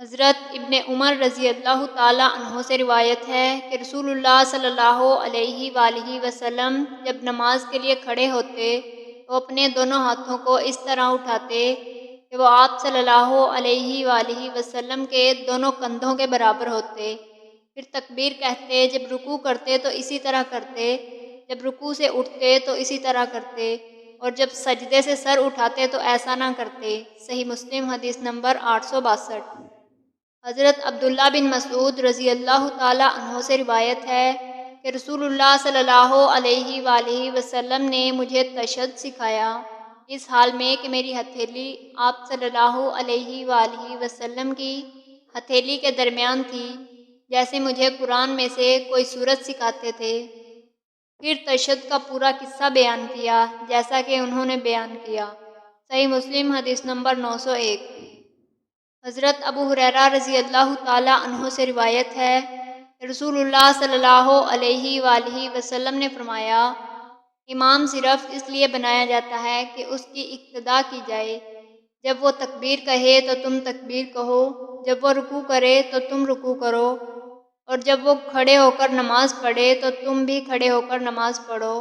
حضرت ابن عمر رضی اللہ تعالیٰ عنہ سے روایت ہے کہ رسول اللہ صلی اللہ علیہ وآلہ وسلم جب نماز کے لیے کھڑے ہوتے تو اپنے دونوں ہاتھوں کو اس طرح اٹھاتے کہ وہ آپ صلی اللہ علیہ وآلہ وسلم کے دونوں کندھوں کے برابر ہوتے۔ پھر تکبیر کہتے، جب رکوع کرتے تو اسی طرح کرتے، جب رکوع سے اٹھتے تو اسی طرح کرتے، اور جب سجدے سے سر اٹھاتے تو ایسا نہ کرتے۔ صحیح مسلم حدیث نمبر 862۔ حضرت عبداللہ بن مسعود رضی اللہ تعالیٰ عنہ سے روایت ہے کہ رسول اللہ صلی اللہ علیہ وآلہ وسلم نے مجھے تشہد سکھایا، اس حال میں کہ میری ہتھیلی آپ صلی اللہ علیہ وآلہ وسلم کی ہتھیلی کے درمیان تھی، جیسے مجھے قرآن میں سے کوئی سورت سکھاتے تھے۔ پھر تشہد کا پورا قصہ بیان کیا جیسا کہ انہوں نے بیان کیا۔ صحیح مسلم حدیث نمبر 901۔ حضرت ابو ہریرہ رضی اللہ تعالیٰ عنہ سے روایت ہے کہ رسول اللہ صلی اللہ علیہ وآلہ وسلم نے فرمایا، امام صرف اس لیے بنایا جاتا ہے کہ اس کی اقتداء کی جائے، جب وہ تکبیر کہے تو تم تکبیر کہو، جب وہ رکوع کرے تو تم رکوع کرو، اور جب وہ کھڑے ہو کر نماز پڑھے تو تم بھی کھڑے ہو کر نماز پڑھو،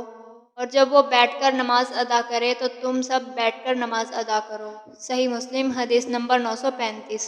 اور جب وہ بیٹھ کر نماز ادا کرے تو تم سب بیٹھ کر نماز ادا کرو۔ صحیح مسلم حدیث نمبر 935۔